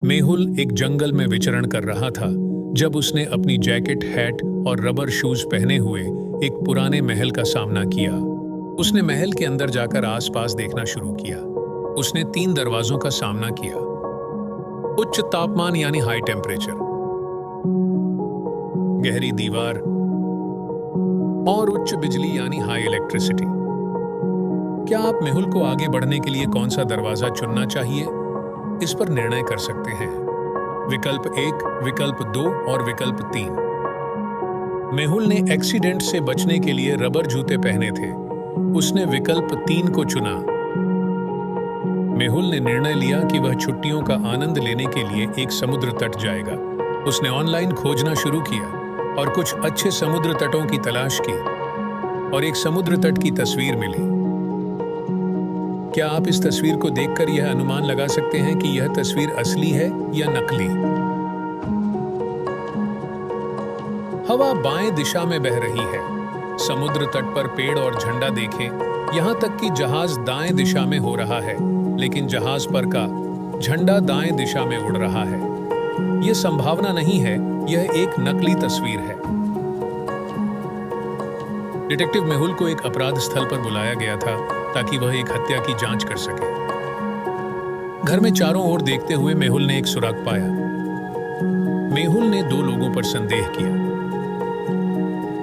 मेहुल एक जंगल में विचरण कर रहा था जब उसने अपनी जैकेट, हैट और रबर शूज पहने हुए एक पुराने महल का सामना किया। उसने महल के अंदर जाकर आसपास देखना शुरू किया। उसने 3 दरवाजों का सामना किया। उच्च तापमान यानी हाई टेम्परेचर, गहरी दीवार और उच्च बिजली यानी हाई इलेक्ट्रिसिटी। क्या आप मेहुल को आगे बढ़ने के लिए कौन सा दरवाजा चुनना चाहिए, इस पर निर्णय कर सकते हैं। विकल्प 1, विकल्प 2 और विकल्प 3। मेहुल ने एक्सीडेंट से बचने के लिए रबर जूते पहने थे। उसने विकल्प 3 को चुना। मेहुल ने निर्णय लिया कि वह छुट्टियों का आनंद लेने के लिए एक समुद्र तट जाएगा। उसने ऑनलाइन खोजना शुरू किया और कुछ अच्छे समुद्र तटों की तलाश की और एक समुद्र तट की तस्वीर मिली। क्या आप इस तस्वीर को देखकर यह अनुमान लगा सकते हैं कि यह तस्वीर असली है या नकली? हवा बाएं दिशा में बह रही है। समुद्र तट पर पेड़ और झंडा देखें, यहां तक कि जहाज दाएं दिशा में हो रहा है, लेकिन जहाज पर का झंडा दाएं दिशा में उड़ रहा है। यह संभावना नहीं है, यह एक नकली तस्वीर है। डिटेक्टिव मेहुल को एक अपराध स्थल पर बुलाया गया था ताकि वह एक हत्या की जांच कर सके। घर में चारों ओर देखते हुए मेहुल ने एक सुराग पाया। मेहुल ने 2 लोगों पर संदेह किया।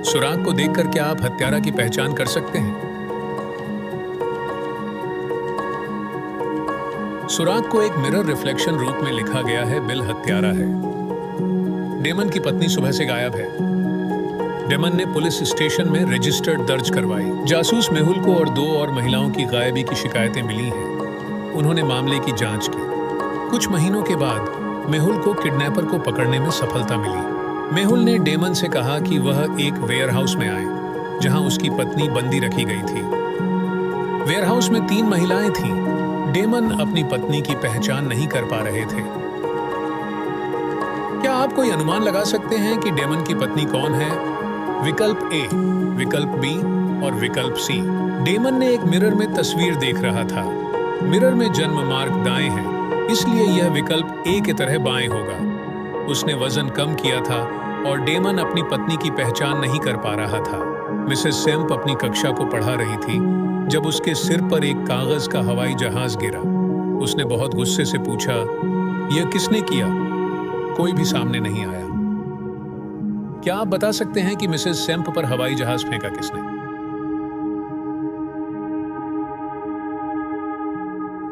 सुराग को देखकर क्या आप हत्यारा की पहचान कर सकते हैं? सुराग को एक मिरर रिफ्लेक्शन रूप में लिखा गया है, बिल हत्यारा है। डेमन की पत्नी सुबह से गायब है। डेमन ने पुलिस स्टेशन में रजिस्टर्ड दर्ज करवाई। जासूस मेहुल को और 2 और महिलाओं की गायबी की शिकायतें मिली हैं। उन्होंने मामले की जांच की। कुछ महीनों के बाद मेहुल को किडनैपर को पकड़ने में सफलता मिली। मेहुल ने डेमन से कहा कि वह एक वेयरहाउस में आए जहां उसकी पत्नी बंदी रखी गई थी। वेयरहाउस में 3 महिलाएं थीं। डेमन अपनी पत्नी की पहचान नहीं कर पा रहे थे। क्या आप कोई अनुमान लगा सकते हैं कि डेमन की पत्नी कौन है? विकल्प ए, विकल्प बी और विकल्प सी। डेमन ने एक मिरर में तस्वीर देख रहा था। मिरर में जन्म मार्ग दाएं है, इसलिए यह विकल्प ए की तरह बाएं होगा। उसने वजन कम किया था और डेमन अपनी पत्नी की पहचान नहीं कर पा रहा था। मिसेस सेम्प अपनी कक्षा को पढ़ा रही थी जब उसके सिर पर एक कागज का हवाई जहाज गिरा। उसने बहुत गुस्से से पूछा, यह किसने किया? कोई भी सामने नहीं आया। क्या आप बता सकते हैं कि मिसेस सेम्प पर हवाई जहाज फेंका किसने?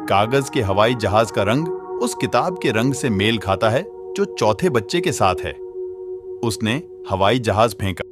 कागज के हवाई जहाज का रंग उस किताब के रंग से मेल खाता है जो चौथे बच्चे के साथ है। उसने हवाई जहाज फेंका।